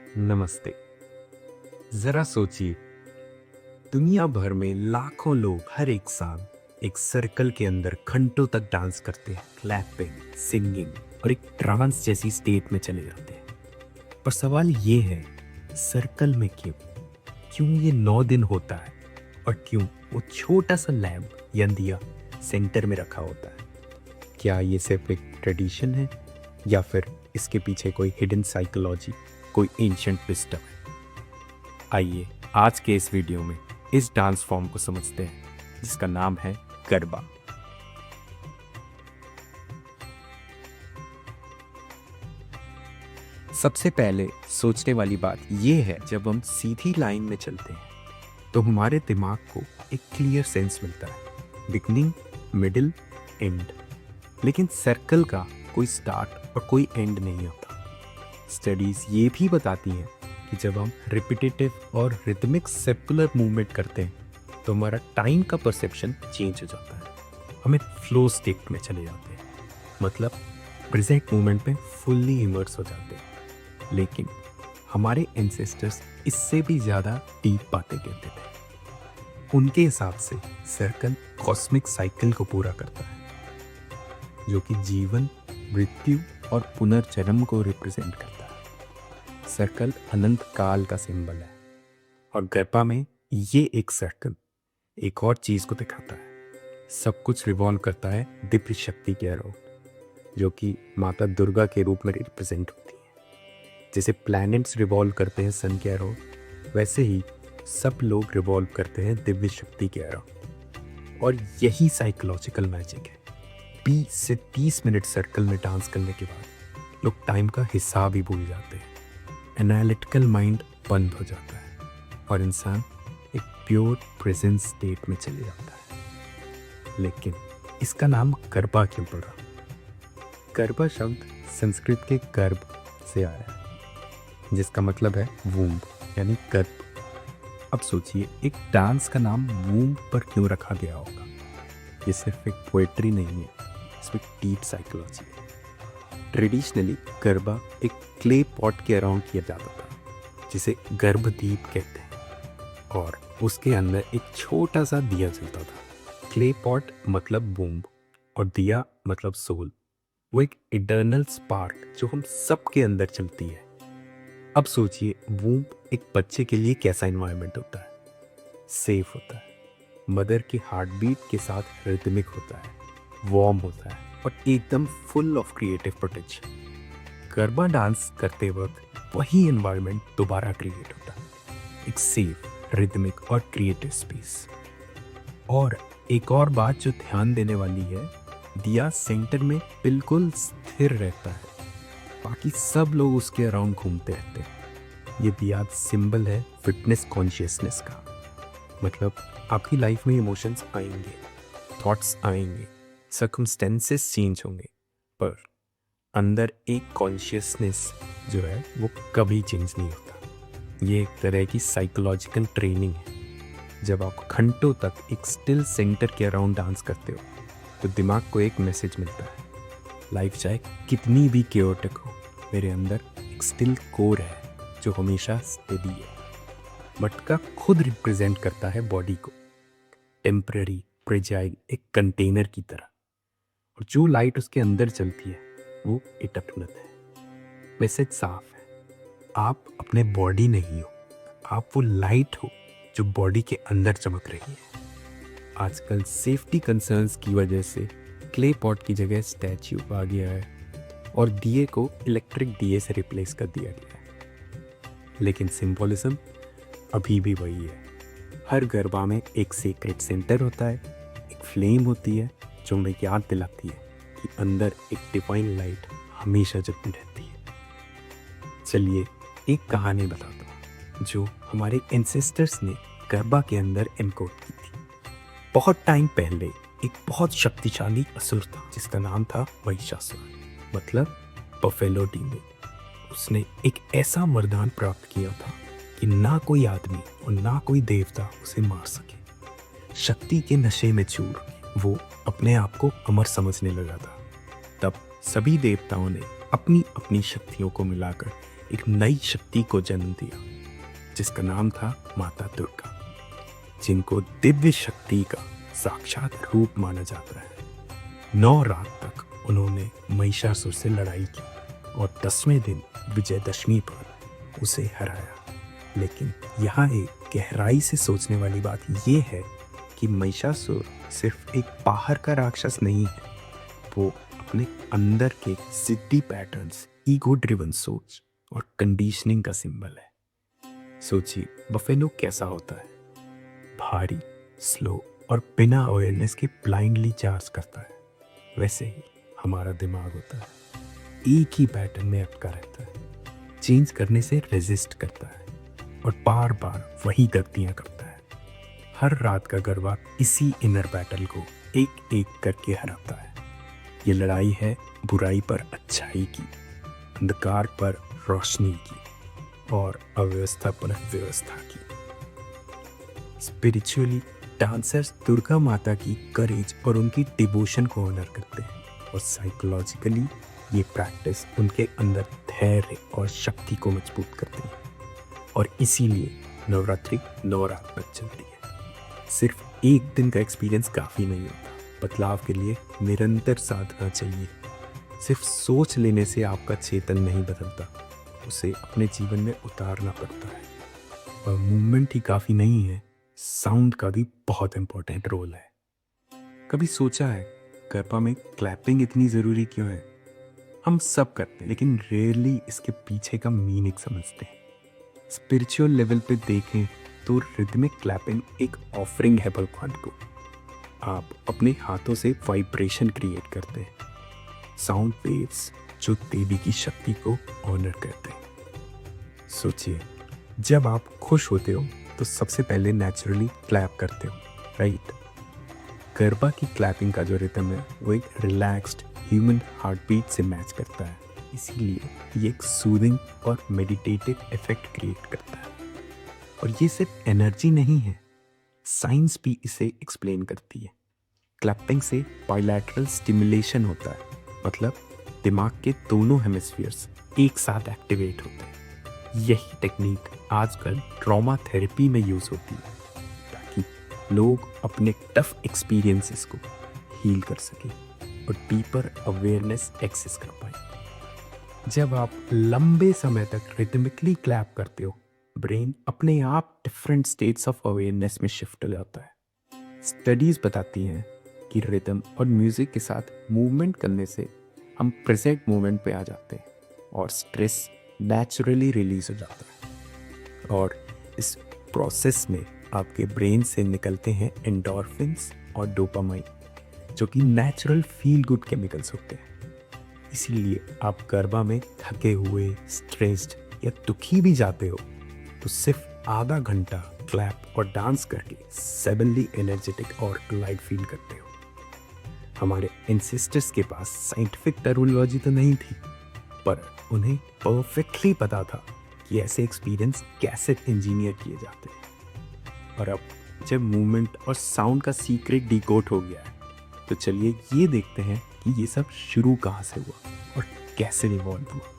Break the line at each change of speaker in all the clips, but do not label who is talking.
नमस्ते। जरा सोचिए, दुनिया भर में लाखों लोग हर एक साल एक सर्कल के अंदर घंटों तक डांस करते हैं, क्लैपिंग, सिंगिंग और एक ट्रांस जैसी स्टेट में चले जाते हैं। पर सवाल ये है, सर्कल में क्यों? क्यों ये 9 दिन होता है? और क्यों वो छोटा सा लैम्प या दिया सेंटर में रखा होता है? क्या ये सिर्फ एक ट्रेडिशन है या फिर इसके पीछे कोई हिडन साइकोलॉजी, कोई एंशिएंट विजडम है? आइए आज के इस वीडियो में इस डांस फॉर्म को समझते हैं जिसका नाम है गरबा। सबसे पहले सोचने वाली बात यह है, जब हम सीधी लाइन में चलते हैं तो हमारे दिमाग को एक क्लियर सेंस मिलता है, बिगनिंग, मिडिल, एंड। लेकिन सर्कल का कोई स्टार्ट और कोई एंड नहीं होता। स्टडीज ये भी बताती हैं कि जब हम रिपीटेटिव और रिदमिक सर्कुलर मूवमेंट करते हैं तो हमारा टाइम का परसेप्शन चेंज हो जाता है। हम एक फ्लो स्टेट में चले जाते हैं, मतलब प्रेजेंट मोमेंट में फुल्ली इमर्स हो जाते हैं। लेकिन हमारे एंसेस्टर्स इससे भी ज़्यादा डीप बातें कहते थे। उनके हिसाब से सर्कल कॉस्मिक साइकिल को पूरा करता है, जो कि जीवन, मृत्यु और पुनर्जन्म को रिप्रेजेंट करता है। सर्कल अनंत काल का सिंबल है और गरबा में ये एक सर्कल एक और चीज को दिखाता है। सब कुछ रिवॉल्व करता है दिव्य शक्ति के अराउंड, जो कि माता दुर्गा के रूप में रिप्रेजेंट होती है। जैसे प्लैनेट्स रिवॉल्व करते हैं सन के अराउंड, वैसे ही सब लोग रिवॉल्व करते हैं दिव्य शक्ति के अराउंड। और यही साइकोलॉजिकल मैजिक है। 20 से 30 मिनट सर्कल में डांस करने के बाद लोग टाइम का हिसाब ही भूल जाते हैं, एनालिटिकल माइंड बंद हो जाता है और इंसान एक प्योर प्रेजेंस स्टेट में चले जाता है। लेकिन इसका नाम गरबा क्यों पड़ा? गरबा शब्द संस्कृत के गर्भ से आया है, जिसका मतलब है वूम्ब, यानी गर्भ। अब सोचिए, एक डांस का नाम वूम्ब पर क्यों रखा गया होगा? ये सिर्फ एक पोएट्री नहीं है, इसमें डीप साइकोलॉजी है। ट्रेडिशनली गरबा एक क्ले पॉट के अराउंड किया जाता था, जिसे गर्भदीप कहते हैं, और उसके अंदर एक छोटा सा दिया जलता था। क्ले पॉट मतलब वूम्ब और दिया मतलब सोल। वो एक इटर्नल स्पार्क जो हम सबके अंदर चलती है। अब सोचिए, वूम्ब एक बच्चे के लिए कैसा एनवायरनमेंट होता है? सेफ होता है, मदर की हार्ट बीट के साथ रिदमिक होता है, वार्म होता है और एकदम full of creative potential. Garba dance करते वक्त वही एनवायरनमेंट दोबारा क्रिएट होता है, एक सेफ, रिदमिक और क्रिएटिव स्पेस। और एक और बात जो ध्यान देने वाली है, दिया सेंटर में बिल्कुल स्थिर रहता है, बाकी सब लोग उसके अराउंड घूमते रहते हैं। ये दिया सिंबल है फिटनेस कॉन्शियसनेस का। मतलब आपकी लाइफ में इमोशंस आएंगे, थॉट्स आएंगे, सर्कमस्टेंसेस चेंज होंगे, पर अंदर एक कॉन्शियसनेस जो है वो कभी चेंज नहीं होता। ये एक तरह की साइकोलॉजिकल ट्रेनिंग है। जब आप घंटों तक एक स्टिल सेंटर के अराउंड डांस करते हो तो दिमाग को एक मैसेज मिलता है, लाइफ चाहे कितनी भी केओटिक हो, मेरे अंदर एक स्टिल कोर है जो हमेशा स्टेडी है। मटका खुद रिप्रेजेंट करता है बॉडी को, टेम्पररी, फ्रेजाइल, एक कंटेनर की तरह। और जो लाइट उसके अंदर चलती है वो इटर्नल है। मैसेज साफ है, आप अपने बॉडी नहीं हो, आप वो लाइट हो जो बॉडी के अंदर चमक रही है। आजकल सेफ्टी कंसर्न्स की वजह से क्ले पॉट की जगह स्टैच्यू आ गया है और दिए को इलेक्ट्रिक दिए से रिप्लेस कर दिया गया है। लेकिन सिंबोलिज्म अभी भी वही है। हर गरबा में एक सीक्रेट सेंटर होता है, एक फ्लेम होती है जो हमें याद दिलाती है कि अंदर एक डिवाइन लाइट हमेशा जलती रहती है। चलिए एक कहानी बताता हूँ जो हमारे एंसेस्टर्स ने गरबा के अंदर एनकोड की थी। बहुत टाइम पहले एक बहुत शक्तिशाली असुर था जिसका नाम था महिषासुर, मतलब बफेलो डीमन। उसने एक ऐसा वरदान प्राप्त किया था कि ना कोई आदमी और ना कोई देवता उसे मार सके। शक्ति के नशे में चूर वो अपने आप को अमर समझने लगा था। तब सभी देवताओं ने अपनी अपनी शक्तियों को मिलाकर एक नई शक्ति को जन्म दिया जिसका नाम था माता दुर्गा, जिनको दिव्य शक्ति का साक्षात रूप माना जाता है। 9 रात तक उन्होंने महिषासुर से लड़ाई की और 10वें दिन विजयदशमी पर उसे हराया। लेकिन यहाँ एक गहराई से सोचने वाली बात यह है कि महिषासुर सिर्फ एक बाहर का राक्षस नहीं है, वो अपने अंदर के सिद्धि पैटर्न्स, ईगो ड्रिवन सोच और कंडीशनिंग का सिंबल है। सोचिए बफेलो कैसा होता है, भारी, स्लो और बिना अवेयरनेस के ब्लाइंडली चार्ज करता है। वैसे ही हमारा दिमाग होता है, एक ही पैटर्न में अटका रहता है, चेंज करने से रेजिस्ट करता है और बार बार वही गलतियां करता है। हर रात का गरबा इसी इनर बैटल को एक एक करके हराता है। ये लड़ाई है बुराई पर अच्छाई की, अंधकार पर रोशनी की और अव्यवस्था पर व्यवस्था की। स्पिरिचुअली डांसर्स दुर्गा माता की करेज और उनकी डिवोशन को ऑनर करते हैं, और साइकोलॉजिकली ये प्रैक्टिस उनके अंदर धैर्य और शक्ति को मजबूत करती है। और इसीलिए नवरात्रि 9 रात तक चलती है। सिर्फ एक दिन का एक्सपीरियंस काफ़ी नहीं होता, बदलाव के लिए निरंतर साधना चाहिए। सिर्फ सोच लेने से आपका चेतन नहीं बदलता, उसे अपने जीवन में उतारना पड़ता है। और मूवमेंट ही काफ़ी नहीं है, साउंड का भी बहुत इम्पोर्टेंट रोल है। कभी सोचा है गरबा में क्लैपिंग इतनी ज़रूरी क्यों है? हम सब करते हैं लेकिन रेयरली इसके पीछे का मीनिंग समझते हैं। स्पिरिचुअल लेवल पे देखें तो रिदमिक क्लैपिंग एक ऑफरिंग है भगवान को। आप अपने हाथों से वाइब्रेशन क्रिएट करते हैं, साउंड वेव्स जो देवी की शक्ति को ऑनर करते हैं। सोचिए जब आप खुश होते हो तो सबसे पहले नेचुरली क्लैप करते हो, राइट? गरबा की क्लैपिंग का जो रिदम है वो एक रिलैक्स्ड ह्यूमन हार्ट बीट से मैच करता है, इसीलिए ये एक सूदिंग और मेडिटेटिव इफेक्ट क्रिएट करता है। और ये सिर्फ एनर्जी नहीं है, साइंस भी इसे एक्सप्लेन करती है। क्लैपिंग से बायलैटरल स्टिमुलेशन होता है, मतलब दिमाग के दोनों हेमिस्फीयर्स एक साथ एक्टिवेट होते हैं। यही टेक्निक आजकल ट्रॉमा थेरेपी में यूज होती है ताकि लोग अपने टफ एक्सपीरियंसेस को हील कर सकें और डीपर अवेयरनेस एक्सेस कर पाए। जब आप लंबे समय तक रिदमिकली क्लैप करते हो, ब्रेन अपने आप डिफरेंट स्टेट्स ऑफ अवेयरनेस में शिफ्ट हो जाता है। स्टडीज बताती हैं कि रिदम और म्यूजिक के साथ मूवमेंट करने से हम प्रेजेंट मोमेंट पे आ जाते हैं और स्ट्रेस नेचुरली रिलीज हो जाता है। और इस प्रोसेस में आपके ब्रेन से निकलते हैं एंडोर्फिन्स और डोपामाइन, जो कि नेचुरल फील गुड केमिकल्स होते हैं। इसीलिए आप गरबा में थके हुए, स्ट्रेस्ड या दुखी भी जाते हो तो सिर्फ आधा घंटा क्लैप और डांस करके सडनली एनर्जेटिक और अलाइव फील करते हो। हमारे एंसेस्टर्स के पास साइंटिफिक टर्मिनोलॉजी तो नहीं थी, पर उन्हें परफेक्टली पता था कि ऐसे एक्सपीरियंस कैसे इंजीनियर किए जाते हैं। और अब जब मूवमेंट और साउंड का सीक्रेट डिकोड हो गया है, तो चलिए ये देखते हैं कि ये सब शुरू कहाँ से हुआ और कैसे इवॉल्व हुआ।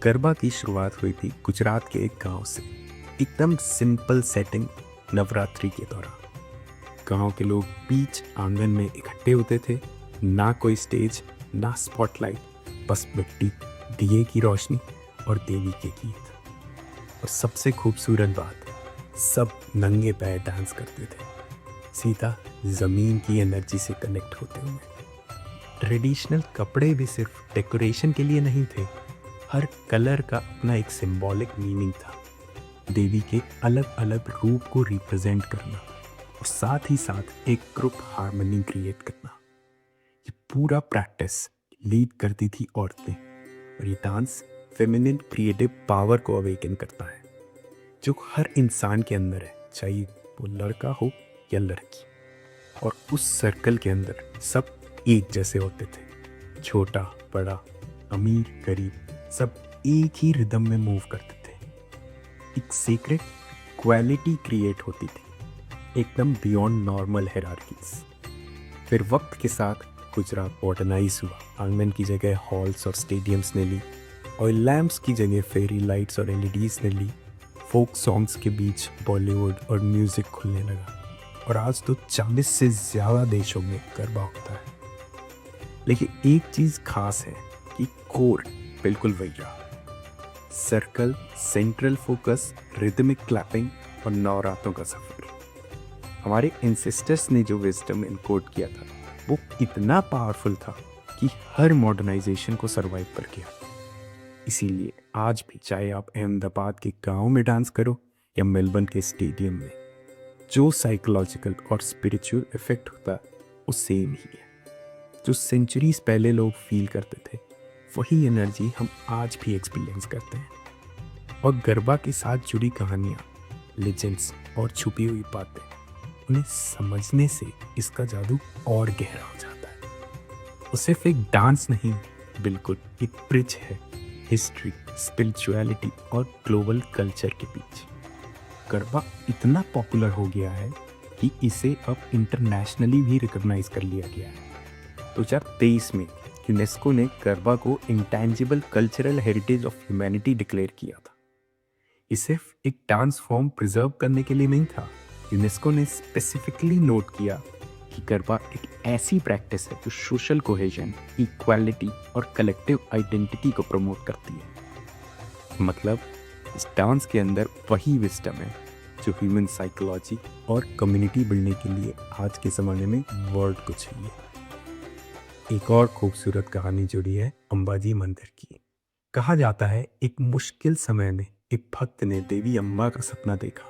गरबा की शुरुआत हुई थी गुजरात के एक गांव से, एकदम सिंपल सेटिंग नवरात्रि के दौरान। गांव के लोग बीच आंगन में इकट्ठे होते थे, ना कोई स्टेज, ना स्पॉटलाइट, बस मिट्टी, दिए की रोशनी और देवी के गीत। और सबसे खूबसूरत बात, सब नंगे पैर डांस करते थे, सीधा जमीन की एनर्जी से कनेक्ट होते हुए। ट्रेडिशनल कपड़े भी सिर्फ डेकोरेशन के लिए नहीं थे, हर कलर का अपना एक सिंबॉलिक मीनिंग था। देवी के अलग अलग रूप को रिप्रेजेंट करना और साथ ही साथ एक ग्रुप हार्मनी क्रिएट करना। ये पूरा प्रैक्टिस लीड करती थी औरतें, और ये डांस फेमिनिन क्रिएटिव पावर को अवेकन करता है जो हर इंसान के अंदर है, चाहे वो लड़का हो या लड़की। और उस सर्कल के अंदर सब एक जैसे होते थे, छोटा बड़ा, अमीर गरीब, सब एक ही रिदम में मूव करते थे। एक सीक्रेट क्वालिटी क्रिएट होती थी, एकदम बियॉन्ड नॉर्मल हायरार्कीज। फिर वक्त के साथ गुजरात मॉडर्नाइज हुआ, आंगन की जगह हॉल्स और स्टेडियम्स ने ली, ऑयल लैम्प्स की जगह फेरी लाइट्स और एलईडीज ने ली। फोक सॉन्ग्स के बीच बॉलीवुड और म्यूजिक खुलने लगा और आज तो 40 से ज़्यादा देशों में गरबा होता है। लेकिन एक चीज़ खास है कि कोर बिल्कुल वही रहा। Circle, central focus, rhythmic clapping और नवरातों का सफ़र। हमारे एंसेस्टर्स ने जो विजडम इनकोड किया था वो इतना पावरफुल था कि हर मॉडर्नाइजेशन को सरवाइव कर गया। इसीलिए आज भी चाहे आप अहमदाबाद के गांव में डांस करो या मेलबर्न के स्टेडियम में, जो साइकोलॉजिकल और स्पिरिचुअल इफेक्ट होता है वो सेम ही है। जो सेंचुरीज पहले लोग फील करते थे वही एनर्जी हम आज भी एक्सपीरियंस करते हैं। और गरबा के साथ जुड़ी कहानियाँ, लेजेंड्स और छुपी हुई बातें, उन्हें समझने से इसका जादू और गहरा हो जाता है। वो सिर्फ एक डांस नहीं, बिल्कुल एक ब्रिज है हिस्ट्री, स्पिरिचुअलिटी और ग्लोबल कल्चर के बीच। गरबा इतना पॉपुलर हो गया है कि इसे अब इंटरनेशनली भी रिकॉग्नाइज कर लिया गया है। 2023 में यूनेस्को ने गरबा को intangible cultural heritage of humanity declare किया था। ये सिर्फ एक डांस फॉर्म प्रिजर्व करने के लिए नहीं था। यूनेस्को ने स्पेसिफिकली नोट किया कि गरबा एक ऐसी प्रैक्टिस है जो सोशल कोहेजन, इक्वालिटी और कलेक्टिव आइडेंटिटी को प्रमोट करती है। मतलब इस डांस के अंदर वही विजडम है जो ह्यूमन साइकोलॉजी और कम्युनिटी बिल्डिंग के लिए आज के ज़माने में वर्ड को चाहिए। एक और खूबसूरत कहानी जुड़ी है अंबाजी मंदिर की। कहा जाता है एक मुश्किल समय में एक भक्त ने देवी अम्बा का सपना देखा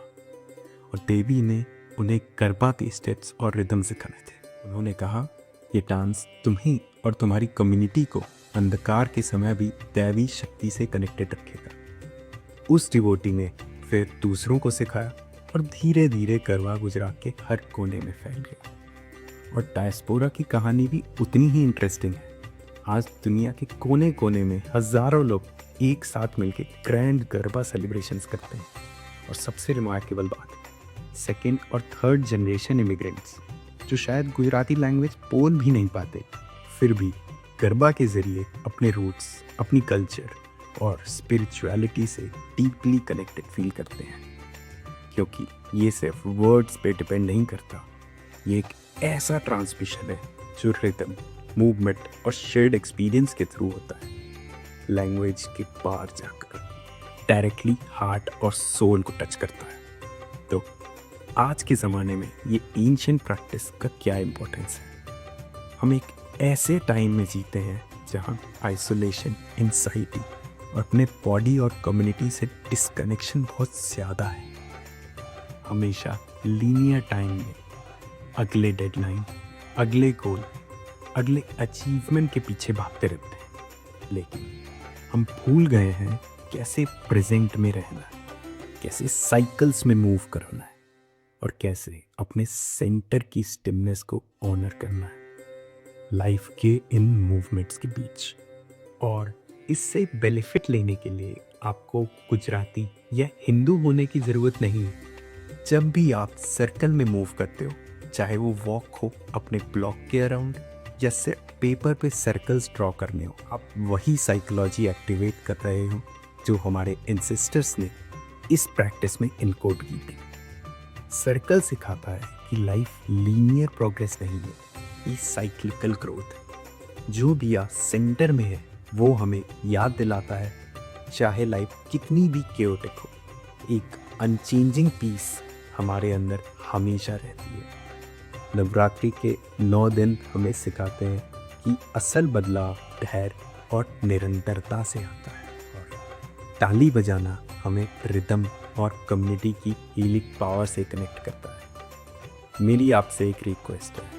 और देवी ने उन्हें गरबा के स्टेप्स और रिदम सिखाने थे। उन्होंने कहा, ये डांस तुम्हें और तुम्हारी कम्युनिटी को अंधकार के समय भी दैवी शक्ति से कनेक्टेड रखेगा। उस डिवोटी ने फिर दूसरों को सिखाया और धीरे धीरे गरबा गुजरात के हर कोने में फैल गया। और डायस्पोरा की कहानी भी उतनी ही इंटरेस्टिंग है। आज दुनिया के कोने कोने में हज़ारों लोग एक साथ मिलकर ग्रैंड गरबा सेलिब्रेशंस करते हैं। और सबसे रिमार्केबल बात, सेकेंड और थर्ड जनरेशन इमिग्रेंट्स जो शायद गुजराती लैंग्वेज बोल भी नहीं पाते, फिर भी गरबा के ज़रिए अपने रूट्स, अपनी कल्चर और स्पिरिचुअलिटी से डीपली कनेक्टेड फील करते हैं। क्योंकि ये सिर्फ वर्ड्स पे डिपेंड नहीं करता, ये एक ऐसा ट्रांसमिशन है जो रिदम, मूवमेंट और शेयर्ड एक्सपीरियंस के थ्रू होता है, लैंग्वेज के पार जाकर डायरेक्टली हार्ट और सोल को टच करता है। तो आज के ज़माने में ये एंशिएंट प्रैक्टिस का क्या इम्पोर्टेंस है? हम एक ऐसे टाइम में जीते हैं जहाँ आइसोलेशन, एंजाइटी और अपने बॉडी और कम्युनिटी से डिस्कनेक्शन बहुत ज़्यादा है। हमेशा लीनियर टाइम में अगले डेडलाइन, अगले गोल, अगले अचीवमेंट के पीछे भागते रहते हैं। लेकिन हम भूल गए हैं कैसे प्रेजेंट में रहना है, कैसे साइकिल्स में मूव करना है और कैसे अपने सेंटर की स्टिलनेस को ऑनर करना है लाइफ के इन मूवमेंट्स के बीच। और इससे बेनिफिट लेने के लिए आपको गुजराती या हिंदू होने की ज़रूरत नहीं है। जब भी आप सर्कल में मूव करते हो, चाहे वो वॉक हो अपने ब्लॉक के अराउंड या सिर्फ पेपर पे सर्कल्स ड्रॉ करने हो, आप वही साइकोलॉजी एक्टिवेट कर रहे हो जो हमारे एंसेस्टर्स ने इस प्रैक्टिस में इनकोड की थी। सर्कल सिखाता है कि लाइफ लीनियर प्रोग्रेस नहीं है, ये साइक्लिकल ग्रोथ है। जो भी आप सेंटर में है वो हमें याद दिलाता है, चाहे लाइफ कितनी भी केओटिक हो, एक अनचेंजिंग पीस हमारे अंदर हमेशा रहती है। नवरात्रि के 9 दिन हमें सिखाते हैं कि असल बदलाव धैर्य और निरंतरता से आता है। और ताली बजाना हमें रिदम और कम्युनिटी की हीलिंग पावर से कनेक्ट करता है। मेरी आपसे एक रिक्वेस्ट है,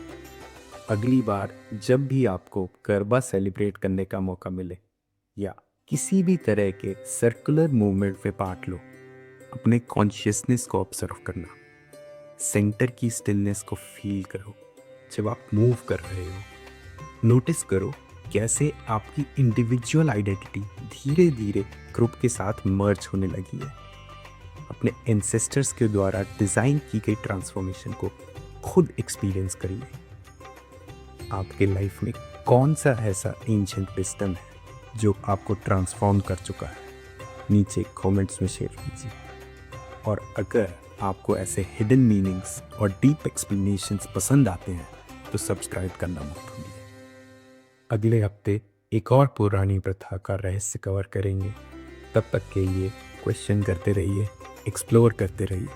अगली बार जब भी आपको गरबा सेलिब्रेट करने का मौका मिले या किसी भी तरह के सर्कुलर मूवमेंट में पार्ट लो, अपने कॉन्शियसनेस को ऑब्जर्व करना, सेंटर की स्टिलनेस को फील करो। जब आप मूव कर रहे हो, नोटिस करो कैसे आपकी इंडिविजुअल आइडेंटिटी धीरे धीरे ग्रुप के साथ मर्ज होने लगी है। अपने एंसेस्टर्स के द्वारा डिज़ाइन की गई ट्रांसफॉर्मेशन को खुद एक्सपीरियंस करिए। आपके लाइफ में कौन सा ऐसा एंशिएंट विजडम है जो आपको ट्रांसफॉर्म कर चुका है, नीचे कमेंट्स में शेयर कीजिए। और अगर आपको ऐसे हिडन मीनिंग्स और डीप एक्सप्लेनेशंस पसंद आते हैं तो सब्सक्राइब करना मत भूलिए। अगले हफ्ते एक और पुरानी प्रथा का रहस्य कवर करेंगे। तब तक के लिए क्वेश्चन करते रहिए, एक्सप्लोर करते रहिए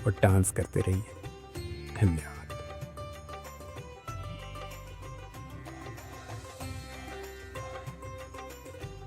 और डांस करते रहिए। धन्यवाद।